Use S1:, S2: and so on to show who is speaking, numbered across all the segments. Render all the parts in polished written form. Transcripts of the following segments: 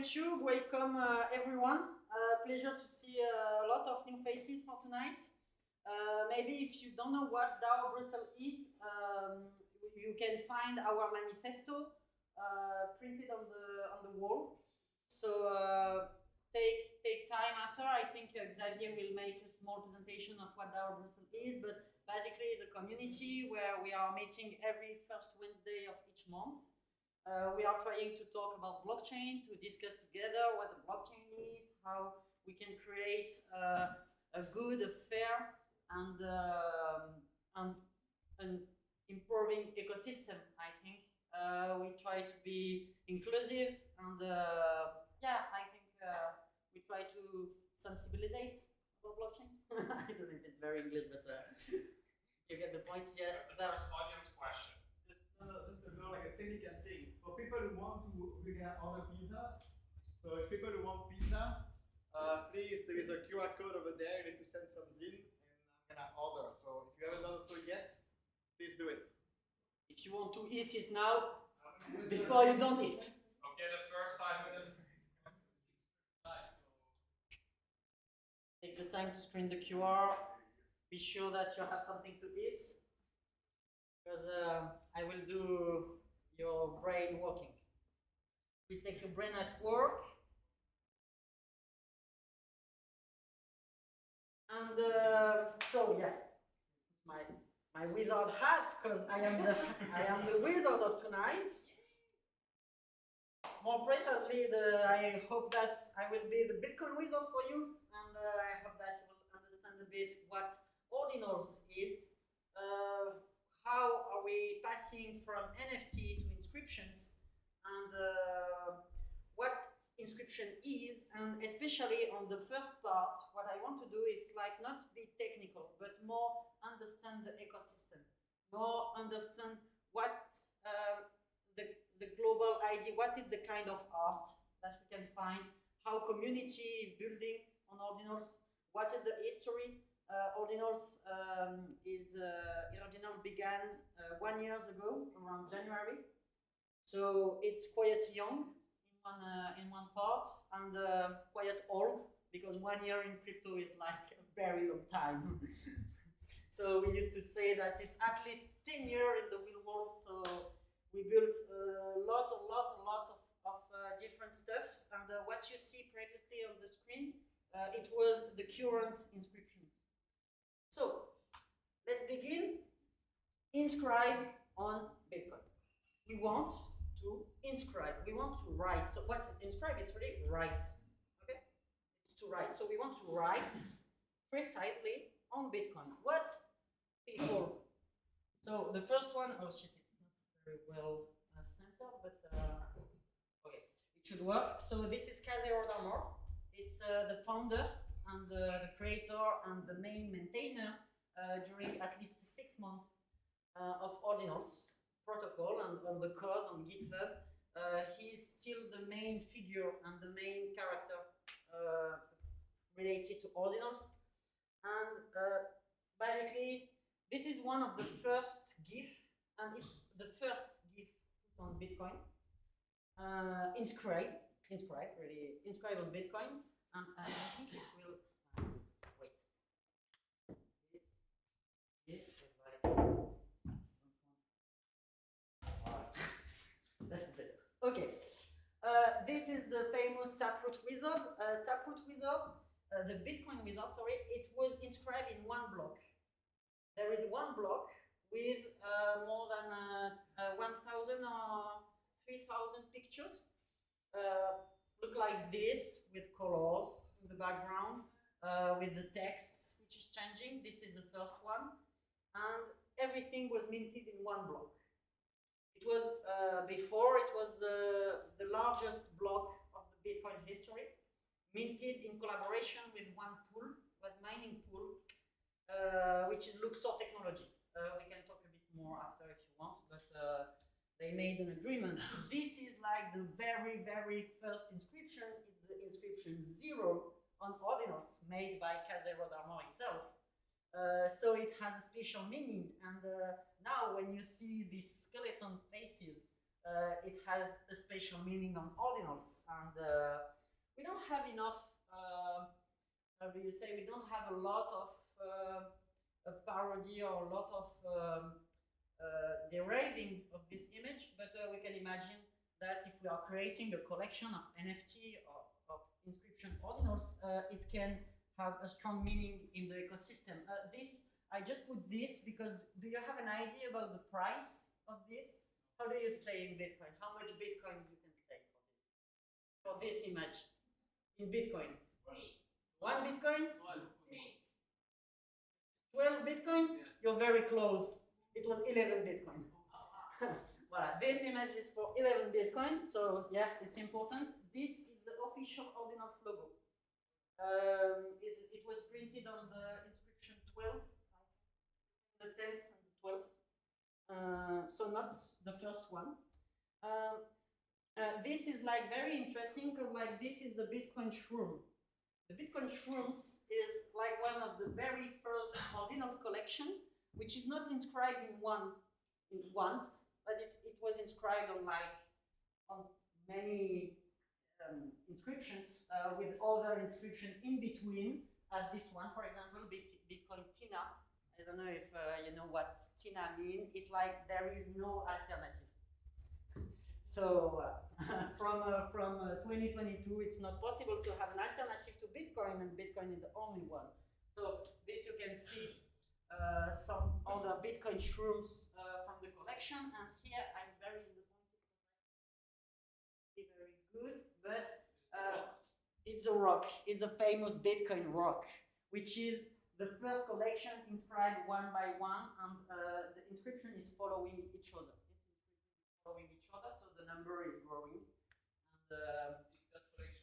S1: YouTube. Welcome everyone. Pleasure to see a lot of new faces for tonight. Maybe if you don't know what DAO Brussels is, you can find our manifesto printed on the wall. So take time after. I think Xavier will make a small presentation of what DAO Brussels is, but basically it's a community where we are meeting every first Wednesday of each month. We are trying to talk about blockchain, to discuss together what the blockchain is, how we can create a good, a fair, and an improving ecosystem, I think. We try to be inclusive, and yeah, I think we try to sensibilize about blockchain. I don't know if it's very English, but you get the point. Yeah.
S2: First audience question.
S3: Just like a technical thing. For people who want to order pizzas, so if people who want pizza, please, there is a QR code over there. You need to send some ZIN, and I'm gonna order. So if you haven't done so yet, please do it.
S1: If you want to eat, is now before you don't eat.
S2: Okay, the first 5 minutes.
S1: Take the time to screen the QR. Be sure that you have something to eat, because I will do your brain working. We take your brain at work, and so yeah, my wizard hat, because I am the wizard of tonight. More precisely, I hope that I will be the Bitcoin wizard for you, and I hope that you will understand a bit what Ordinals is. How are we passing from NFT to inscriptions, and what inscription is, and especially on the first part, what I want to do is like not be technical, but more understand the ecosystem, more understand what the global idea, what is the kind of art that we can find, how community is building on Ordinals, what is the history. Ordinals Ordinal began 1 year ago, around January. So it's quite young in one part, and quite old, because 1 year in crypto is like a very long time. So we used to say that it's at least 10 years in the real world. So we built a lot of different stuffs, and what you see previously on the screen, it was the current inscriptions. So let's begin. Inscribe on Bitcoin. We want to inscribe. We want to write. So what's inscribe? It's really write. Okay, it's to write. So we want to write precisely on Bitcoin. What people? So the first one, oh shit, it's not very well centered, but okay, it should work. So this is Ordinals. It's the founder and the creator and the main maintainer during at least 6 months of Ordinals protocol and on the code on GitHub. He's still the main figure and the main character related to Ordinals. And basically, this is one of the first GIF, and it's the first GIF put on Bitcoin. Inscribe on Bitcoin, and I think it will. Wait. This is like. That's better. Okay. This is the famous Taproot wizard. The Bitcoin wizard. Sorry, it was inscribed in one block. There is one block with more than 1,000 or 3,000 pictures. Look like this, with colors in the background, with the text which is changing. This is the first one, and everything was minted in one block. It was before it was the largest block of the Bitcoin history, minted in collaboration with one pool, with mining pool, which is Luxor Technology. We can talk a bit more after if you want, but they made an agreement. This is like the very first inscription. It's the inscription 0 on Ordinals, made by Ordinals itself. So it has a special meaning, and now when you see these skeleton faces it has a special meaning on ordinals, and we don't have enough. How do you say? We don't have a lot of a parody or a lot of deriving of this image, but we can imagine that if we are creating a collection of NFT or of inscription ordinals, it can have a strong meaning in the ecosystem. I just put this because do you have an idea about the price of this? How do you say in Bitcoin? How much Bitcoin you can say for this image in Bitcoin? 1 Bitcoin? 12 Bitcoin? Yes. You're very close. It was 11 Bitcoin. Voilà. This image is for 11 Bitcoin, so yeah, it's important. This is the official Ordinals logo. It was printed on the inscription 12, the 10th and the 12th. So not the first one. This is like very interesting because like this is a Bitcoin shroom. The Bitcoin shrooms is like one of the very first Ordinals collection, which is not inscribed in once, but it was inscribed on many inscriptions with other inscription in between. As this one, for example, Bitcoin Tina. I don't know if you know what Tina means. It's like there is no alternative. So from 2022, it's not possible to have an alternative to Bitcoin, and Bitcoin is the only one. So this you can see some other Bitcoin shrooms from the collection, and here I'm very disappointed. Very good, but it's a rock. It's a famous Bitcoin rock, which is the first collection inscribed one by one, and the inscription is following each other. So the number is growing. And,
S2: is that collection?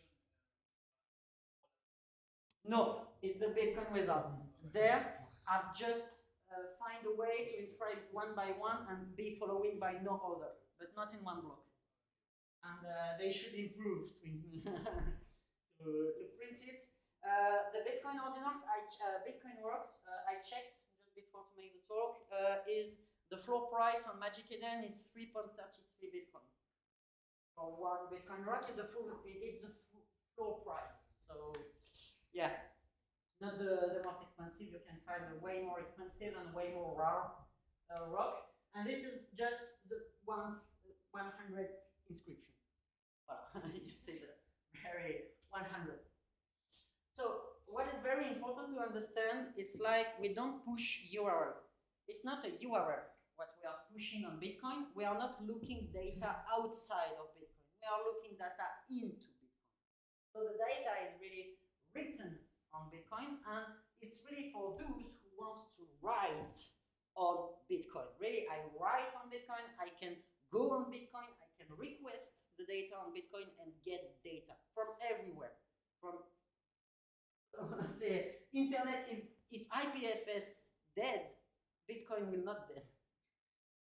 S1: No, it's a Bitcoin wizard. There, I've just find a way to inscribe one by one and be following by no other, but not in one block. And they should improve to print it. The Bitcoin ordinals, Bitcoin works. I checked just before to make the talk. Is the floor price on Magic Eden is 3.33 Bitcoin. For one Bitcoin rock, it's a floor price. So yeah, not the most expensive. You can find a way more expensive and way more rare rock. And this is just the 100 inscription. Voilà, you see the very 100. So what is very important to understand, it's like we don't push URL. It's not a URL. What we are pushing on Bitcoin, we are not looking data outside of Bitcoin. We are looking data into Bitcoin. So the data is really written on Bitcoin, and it's really for those who wants to write on Bitcoin. Really, I write on Bitcoin, I can go on Bitcoin, I can request the data on Bitcoin and get data from everywhere. From say internet, if IPFS dead, Bitcoin will not dead.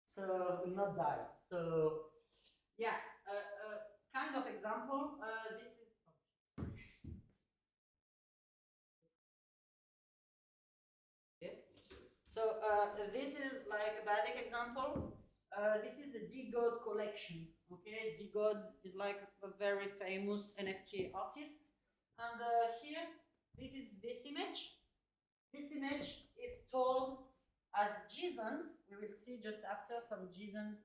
S1: So will not die. So yeah, kind of example. This is okay. So this is like a basic example. This is a DGod collection. Okay, DGod is like a very famous NFT artist, and here this is this image. This image is stored as JSON. We will see just after some JSON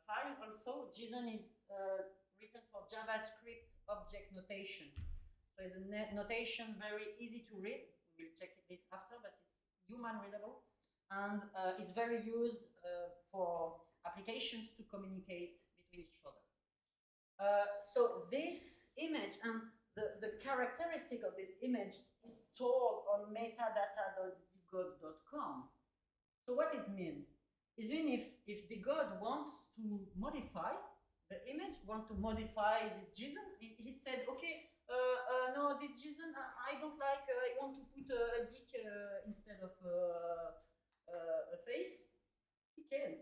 S1: file also. JSON is written for JavaScript object notation. So it's a notation very easy to read. We will check this after, but it's human readable. And it's very used for applications to communicate between each other. So this image and the characteristic of this image is stored on metadata.dgod.com. So what does it mean? It means if DGod wants to modify the image, want to modify this JSON, he said, okay, no, this JSON I don't like, I want to put a dick instead of a face, he can.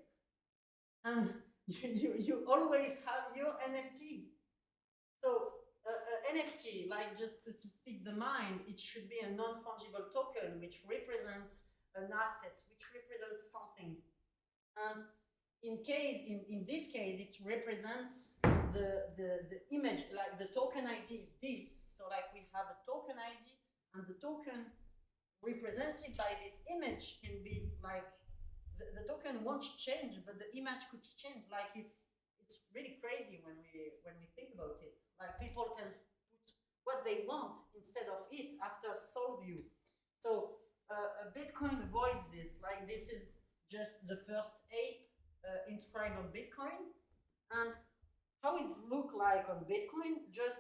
S1: And you always have your NFT. So NFT, like just to pick the mind, it should be a non-fungible token which represents an asset, which represents something. And in this case, it represents the image, like the token ID, this. So like we have a token ID, and the token represented by this image can be like, the token won't change, but the image could change. Like it's really crazy when we think about it. Like people can put what they want instead of it after solve view. So Bitcoin avoids this. Like this is just the first ape inscribed on Bitcoin, and how it look like on Bitcoin. Just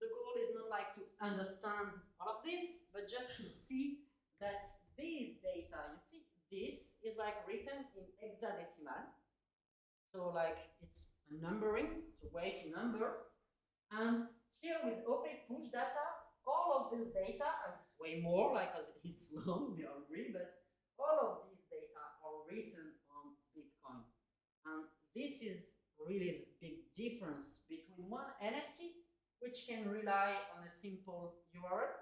S1: the goal is not like to understand all of this, but just to see that these data, you see, this is like written in hexadecimal. So like it's a numbering, it's a way to number. And here with opaque push data, all of this data, and way more, like as it's long, we all agree, but all of these data are written on Bitcoin. And this is really the big difference between one NFT, which can rely on a simple URL,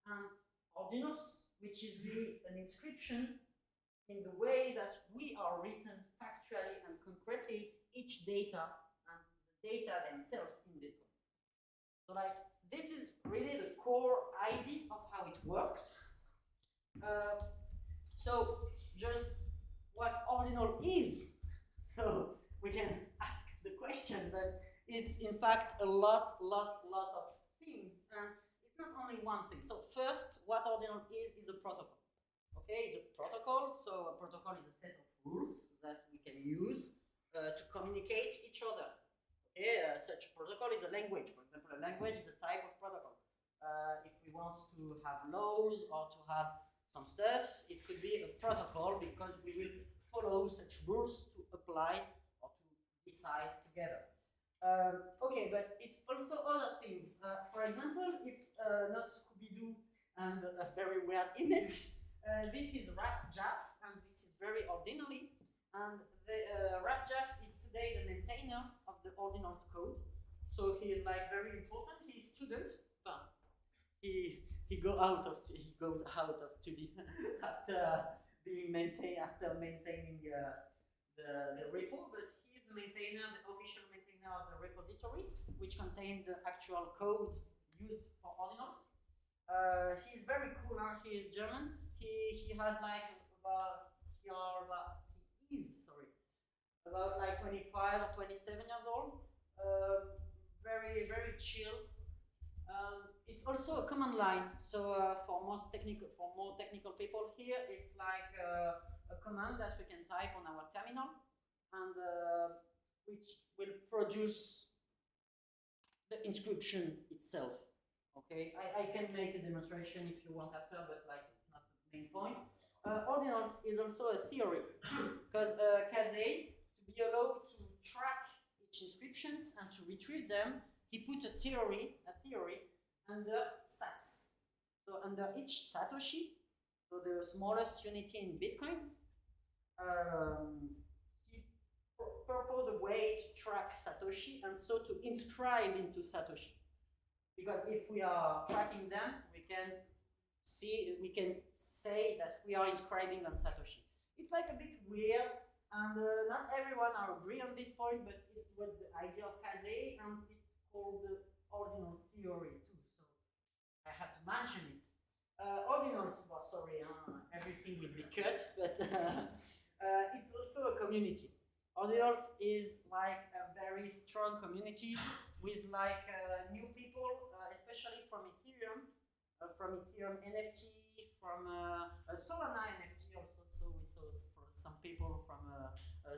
S1: and Ordinals, which is really an inscription in the way that we are written factually and concretely each data and the data themselves in Bitcoin. So like this is really the core idea of how it works. So just what Ordinal is. So we can ask the question, but it's in fact a lot of things, and it's not only one thing. So first, what Ordinal is a protocol. Okay, it's a protocol. So a protocol is a set of rules that we can use to communicate each other. Okay, such protocol is a language. For example, a language is a type of protocol. If we want to have laws or to have some stuffs, it could be a protocol because we will follow such rules to apply or to decide together. Okay, but it's also other things. For example, it's not Scooby-Doo and a very weird image. This is Raf-Jaff, and this is very ordinary. And the Raf-Jaff is today the maintainer of the Ordinals code. So he is like very important. He's student. He goes out of 2D after being maintaining the repo, but he's the maintainer, the official maintainer of the repository, which contains the actual code used for Ordinals. He's very cool. He is German. He has like about like 25 or 27 years old. Very chill. It's also a command line. So for more technical people here, it's like a command that we can type on our terminal, and which will produce the inscription itself. Okay, I can make a demonstration if you want after, but like it's not the main point. Ordinals is also a theory, because Kazay, to be allowed to track each inscriptions and to retrieve them, he put a theory under sats. So under each Satoshi, so the smallest unity in Bitcoin, he proposed a way to track Satoshi and so to inscribe into Satoshi. Because if we are tracking them, we can say that we are inscribing on Satoshi. It's like a bit weird, and not everyone agree on this point, but it was the idea of Kazay, and it's called the ordinal theory too. So I have to mention it. Ordinals, well, sorry, everything will be cut, but it's also a community. Ordinals is like a very strong community with like new people, especially from Ethereum NFT, from Solana NFT also. So we saw for some people from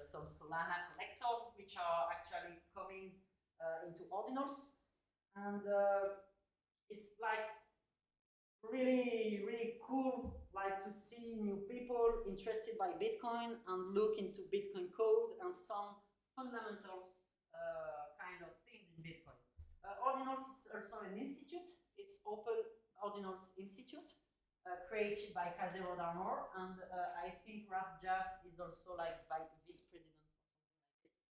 S1: some Solana collectors, which are actually coming into Ordinals, and it's like really cool, like to see new people interested by Bitcoin and look into Bitcoin code and some fundamentals kind of things in Bitcoin. Ordinals is also an institute. It's Open Ordinals Institute, created by Kazay Rodarmor, and I think Raf Jaff is also like vice president or something like this.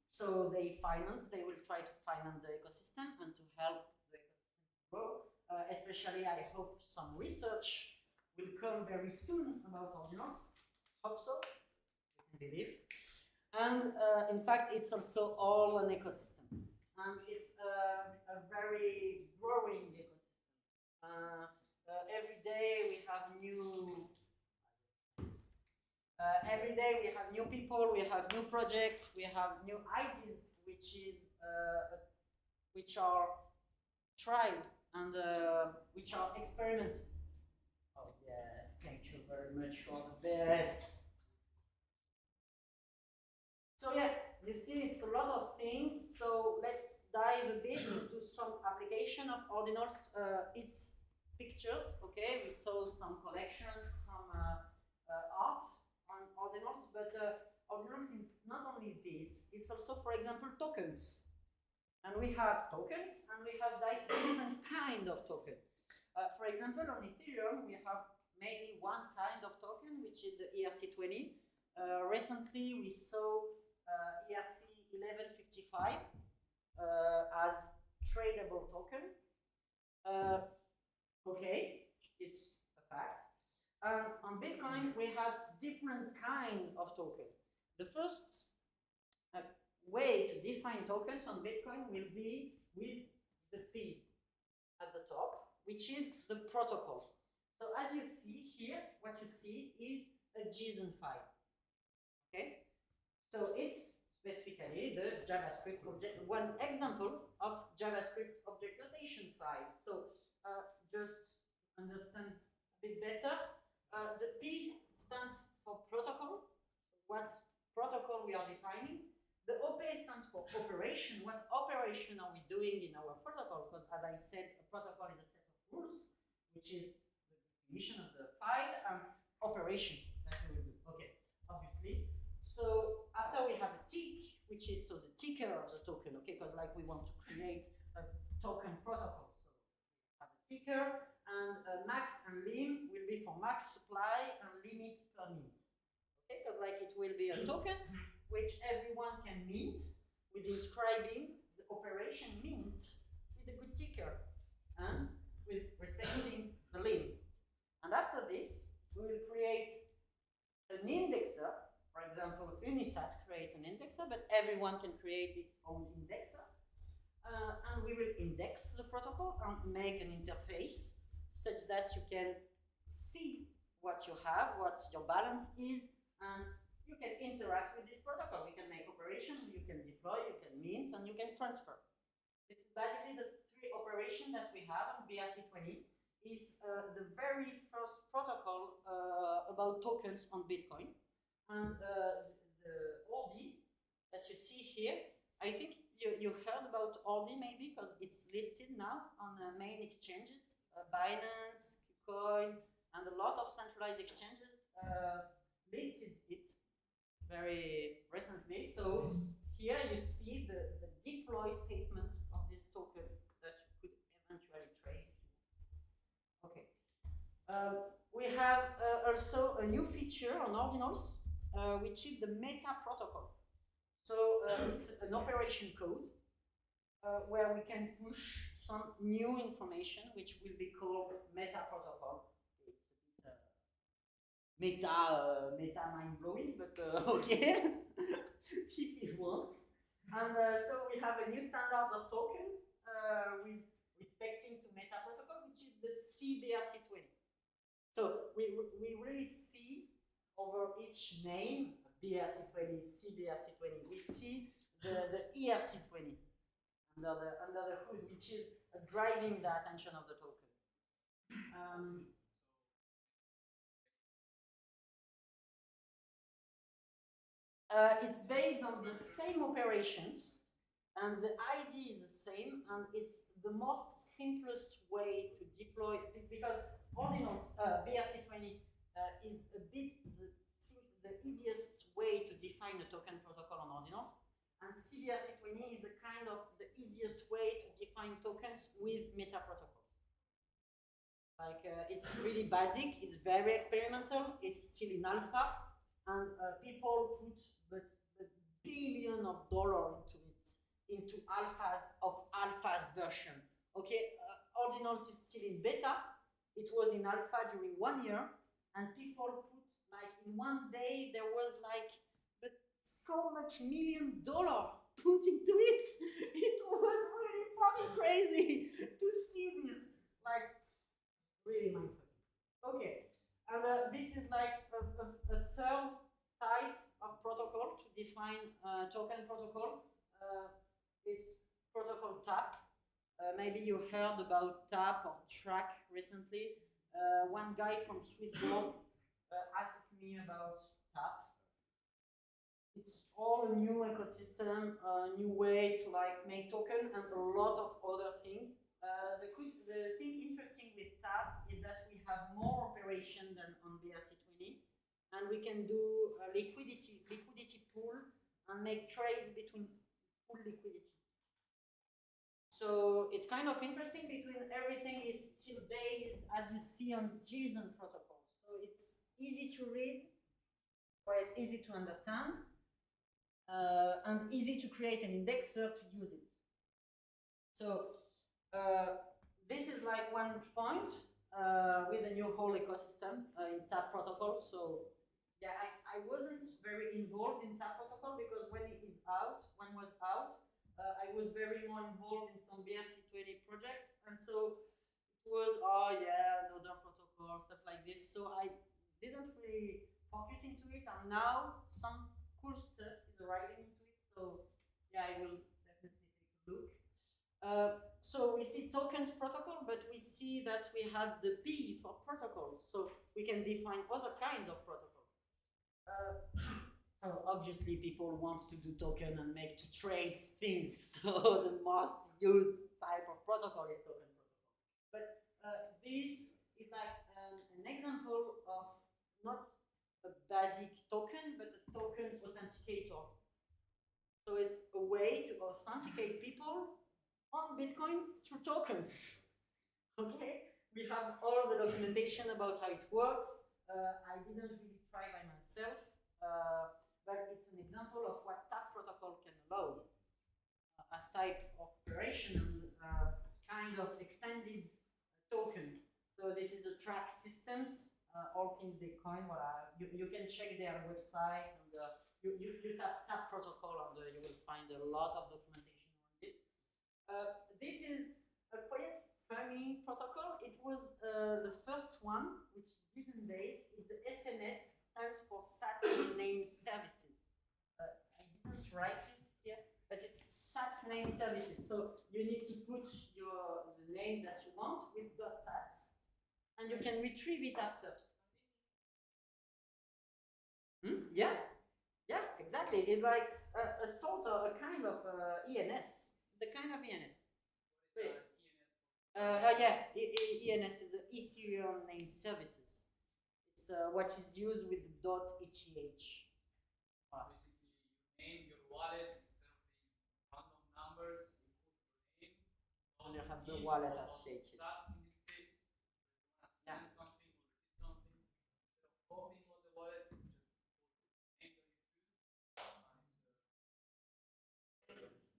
S1: So they will try to finance the ecosystem and to help the ecosystem grow. Especially, I hope some research will come very soon about Ordinals. Hope so, can believe. And in fact, it's also all an ecosystem. And it's a very growing ecosystem. Every day we have new every day we have new people, we have new projects, we have new ideas, which are tried and which are experimented. Oh yeah, thank you very much for the best. So yeah, you see it's a lot of things. So let's dive a bit into some application of Ordinals. It's pictures, okay? We saw some collections, some art on Ordinals, but Ordinals is not only this, it's also, for example, tokens. And we have tokens, and we have like different kind of token. For example, on Ethereum, we have mainly one kind of token, which is the ERC20. Recently, we saw ERC1155 as tradable token. Okay, it's a fact. On Bitcoin, we have different kind of token. The first way to define tokens on Bitcoin will be with the P at the top, which is the protocol. So as you see here, what you see is a JSON file. Okay, so it's specifically the JavaScript object, one example of JavaScript object notation file. So just understand a bit better, the P stands for protocol. What protocol we are defining? The OP stands for operation. What operation are we doing in our protocol? Because as I said, a protocol is a set of rules, which is the definition of the file and operation that we will do. Okay, obviously. So after we have a tick, which is so the ticker of the token, okay, because like we want to create a token protocol. So we have a ticker, and max and lim will be for max supply and limit per mint. Okay, because like it will be a token which everyone can mint with inscribing the operation mint with a good ticker and with respecting the lim. And after this, we will create an indexer. For example, Unisat create an indexer, but everyone can create its own indexer. And we will index the protocol and make an interface such that you can see what you have, what your balance is, and you can interact with this protocol. You can make operations, you can deploy, you can mint, and you can transfer. This is basically the three operations that we have on BRC20. Is the very first protocol about tokens on Bitcoin. And the Ordi, as you see here, I think you heard about Ordi maybe, because it's listed now on the main exchanges, Binance, KuCoin, and a lot of centralized exchanges listed it very recently. So here you see the deploy statement of this token that you could eventually trade. Okay. We have also a new feature on Ordinals, which is the meta protocol. So it's an operation code where we can push some new information, which will be called meta protocol. It's a bit meta mind-blowing, but okay, if it wants. And so we have a new standard of token with respecting to meta protocol, which is the CBRC20. So we really see over each name, BRC20, CBRC20, we see the ERC20 under the hood, which is driving the attention of the token. It's based on the same operations, and the ID is the same, and it's the most simplest way to deploy, because Ordinals BRC20 is a bit the easiest way to define a token protocol on Ordinals, and CBRC20 is a kind of the easiest way to define tokens with meta protocol. Like it's really basic, it's very experimental, it's still in alpha, and people put but billion of dollars into it, into alpha's version. Okay, Ordinals is still in beta. It was in alpha during 1 year, and people put like in one day there was like so much $1 million put into it. It was really fucking crazy to see this. Like, really mindfucking. Okay, and this is like a third type of protocol to define token protocol. It's protocol TAP. Maybe you heard about TAP or track recently. One guy from Swissborg asked me about TAP. It's all a new ecosystem, a new way to like make token and a lot of other things. The thing interesting with TAP is that we have more operation than on BRC20, and we can do a liquidity pool and make trades between pool liquidity. So it's kind of interesting between everything is still based, as you see, on JSON protocol. So it's easy to read, quite easy to understand, and easy to create an indexer to use it. So this is like one point with a new whole ecosystem in TAP protocol. So yeah, I wasn't very involved in TAP protocol because when it was out, I was very more involved in some BRC20 projects, and so it was, oh yeah, another protocol, stuff like this. So I didn't really focus into it, and now some cool stuff is arriving into it. So yeah, I will definitely take a look. So we see tokens protocol, but we see that we have the P for protocol. So we can define other kinds of protocol. So obviously people want to do token and make to trade things. So the most used type of protocol is token protocol. But this is like an example of not a basic token, but a token authenticator. So it's a way to authenticate people on Bitcoin through tokens. Okay, we have all the documentation about how it works. I didn't really try by myself, but it's an example of what TAP protocol can allow as type of operation and kind of extended token. So this is a track systems, all things Bitcoin. You can check their website and you tap protocol and you will find a lot of documentation on it. This is a quite funny protocol. It was the first one, which isn't based. It's the SNS, stands for SAT Name Services. I didn't write it here, but it's SAT Name Services. So you need to put the name that you want with .sats, and you can retrieve it after. Yeah, yeah, exactly. It's like a sort of a kind of ENS, the kind of ENS. Yeah, ENS is the Ethereum Name Services. It's what is used with the .eth.
S2: Basically, you name your wallet instead of these random numbers. You put your name.
S1: And you have the wallet associated.
S2: That in this case, you want to send something or receive something. Instead of copying all the wallet, you just put the name that you choose.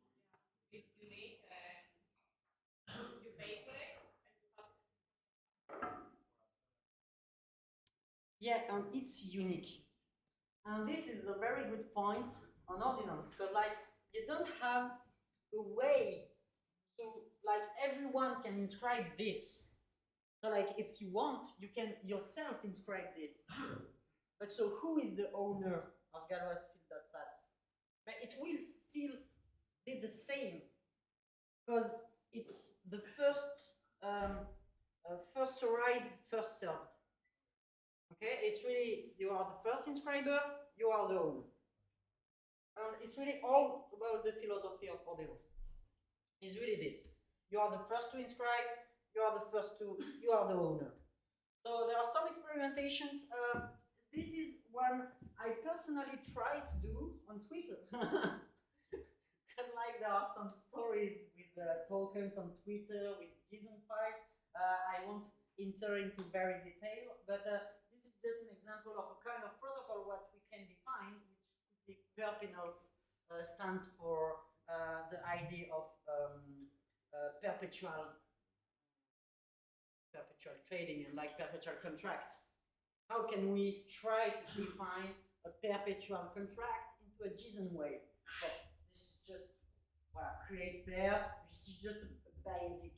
S4: It's unique and you pay for it.
S1: Yeah, and it's unique. And this is a very good point on Ordinals, because like you don't have a way to, like, everyone can inscribe this. So like if you want, you can yourself inscribe this. But so who is the owner of Galoisfield.sats? But it will still be the same, because it's the first first arrived, first served. Okay, it's really, you are the first inscriber, you are the owner. And it's really all about the philosophy of Ordinals. It's really this. You are the first to inscribe, you are the owner. So there are some experimentations. This is one I personally try to do on Twitter. And like there are some stories with tokens on Twitter, with JSON files. I won't enter into very detail, but this is just an example of a kind of protocol what we can define, which could be Ordinals, stands for the idea of perpetual trading and like perpetual contract. How can we try to define a perpetual contract into into a JSON way. So this is just create pair. This is just a basic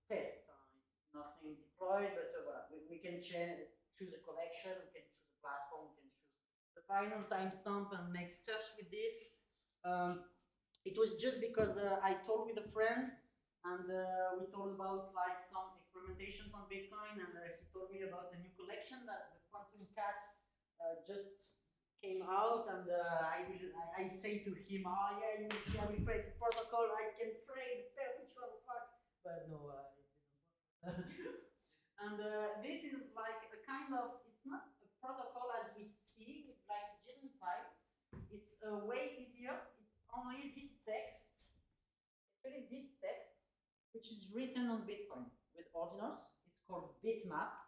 S1: test. It's nothing deployed, but we can choose a collection, we can choose a platform, we can choose the final timestamp and make stuff with this. It was just because I talked with a friend and we talked about like some experimentations on Bitcoin, and he told me about a new collection that the Quantum Cats just came out, and I say to him, oh yeah, you see, I will create a protocol, I can trade pair which one fuck, but no, it didn't. And this is like a kind of, it's not a protocol as we see with like JSON file. It's way easier. It's only this text, actually this text, which is written on Bitcoin with Ordinals. It's called bitmap.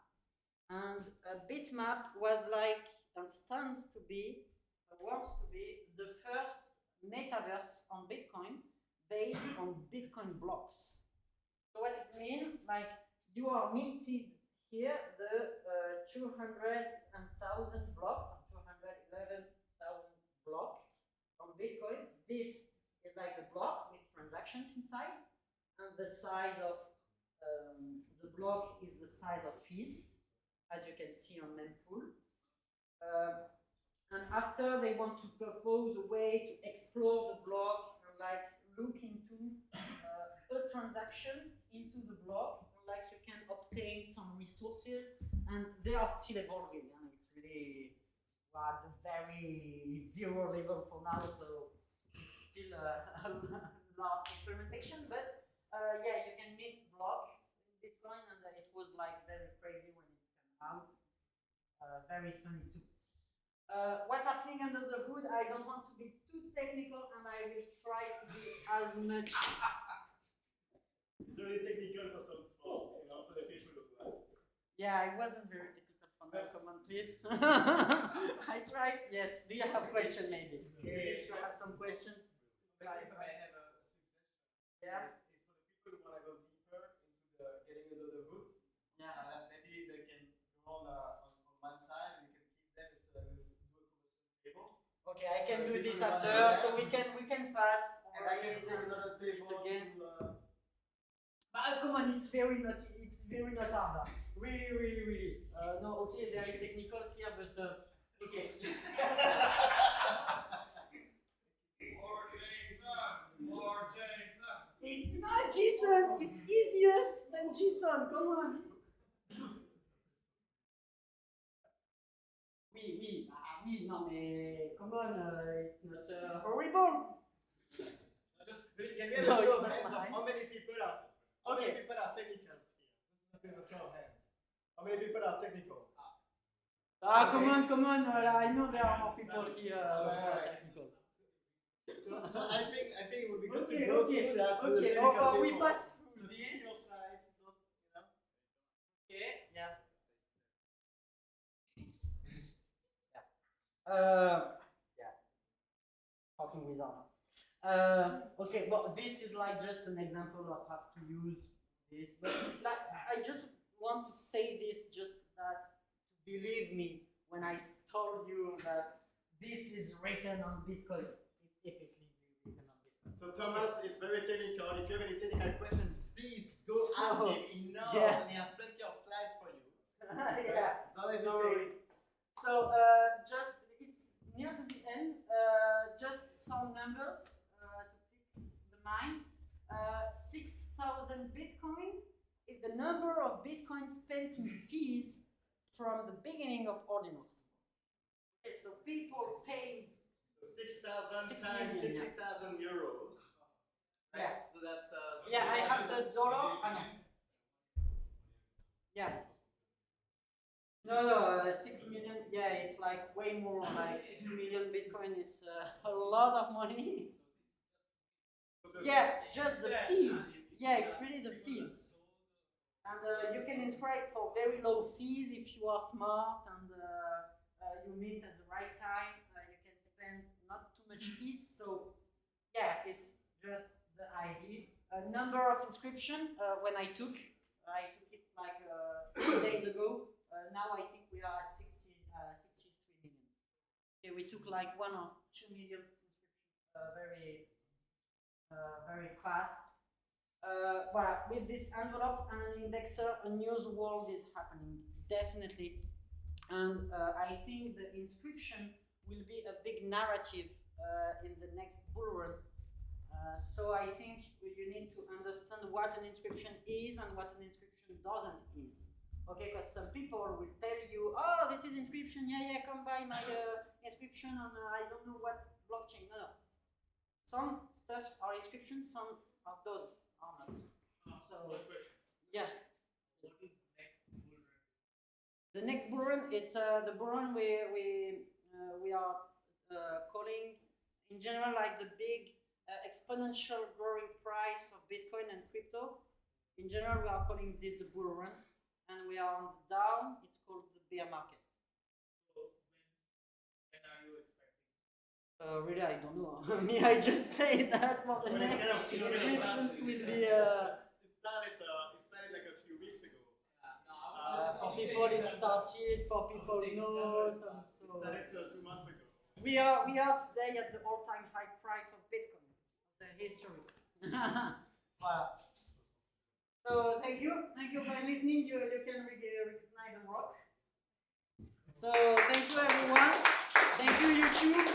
S1: And a bitmap was like, and stands to be, wants to be the first metaverse on Bitcoin based on Bitcoin blocks. So what it means, like, you are minted here the 200,000 block, 211,000 block on Bitcoin. This is like a block with transactions inside, and the size of the block is the size of fees, as you can see on mempool. And after they want to propose a way to explore the block and like look into a transaction into the block, and like you can obtain some resources, and they are still evolving. And it's really at the very zero level for now, so it's still a large implementation. But yeah, you can mint block in Bitcoin, and it was like very crazy when it came out. Very funny too. What's happening under the hood? I don't want to be too technical, and I will try to be as much.
S3: It's really technical for some, for the people who
S1: Yeah, I wasn't very technical for now. Come on, please. I tried. Yes. Do you have a question, maybe?
S3: Yeah.
S1: If you have some questions.
S3: Maybe if I may have a suggestion.
S1: Yeah.
S3: Is for the people who want to go deeper into the getting under the hood.
S1: Yeah.
S3: Maybe they can go on one side, and you can keep them so that we do a conversation table.
S1: Okay, I can do this after, so we can pass.
S3: And I can take another table
S1: again.
S3: to.
S1: But come on, it's very not hard. Really, really, really. No, okay, there is technicals here, but okay.
S2: More JSON.
S1: It's not JSON. It's easiest than JSON. Come on. Oui, non mais come on, it's not horrible.
S3: Can we have a show of hands of how many people are technicals here? Let's have a show of hands. How many people are technical?
S1: Come on. I know there are more people here who are technical.
S3: So I think it would be good
S1: Okay,
S3: to go through that. With the
S1: okay.
S3: technical
S1: We
S3: people.
S1: passed through
S3: So
S1: this.
S3: your slides, not,
S1: Okay, yeah. Yeah. Talking wizard. Okay, well, this is like just an example of how to use this. But like, I just want to say this, just that to believe me when I told you that this is written on Bitcoin. It's effectively written on Bitcoin.
S3: So Thomas is very technical. If you have any technical question, please go ask him. He knows,
S1: yeah.
S3: and he has plenty of slides for you.
S1: Yeah.
S3: Don't hesitate.
S1: No worries. So just it's near to the end. Just some numbers to fix the mind. 6,000 Bitcoin is the number of Bitcoin spent in fees from the beginning of Ordinals. Okay, so people pay
S3: 6,000
S1: 6
S3: times
S1: million,
S3: 60,000 euros. Right?
S1: Yeah.
S3: So that's
S1: Yeah, I have the dollar. Yeah. No, 6 million. Yeah, it's like way more. Like 6 million Bitcoin. It's a lot of money. Yeah, just the fees. Yeah, it's really the fees. And you can inscribe for very low fees if you are smart and you meet at the right time. You can spend not too much fees. So yeah, it's just the idea. Number of inscription. When I took it like 3 days ago. Now I think we are at 63 million. Okay, we took like 1 or 2 million inscriptions very fast. Voilà, with this envelope and an indexer, a new world is happening, definitely. And I think the inscription will be a big narrative in the next bull run. So I think you need to understand what an inscription is and what an inscription doesn't is. Okay, because some people will tell you, oh, this is inscription, yeah, come buy my inscription on I don't know what blockchain. No. Some stuffs are inscriptions, some are doesn't. So, yeah. The next bull run, it's the bull run we are calling in general like the big exponential growing price of Bitcoin and crypto. In general, we are calling this the bull run, and we are on the down. It's called the bear market.
S2: So when are you expecting?
S1: Really, I don't know. Me, I just say that for the
S3: Well,
S1: next
S3: kind of,
S1: inscriptions will be.
S3: It started like a few weeks ago.
S1: For people, it started. For people, no.
S3: It started 2 months ago.
S1: We are today at the all-time high price of Bitcoin, the history. Wow. So thank you for listening. You can recognize the rock. So thank you everyone. Thank you YouTube.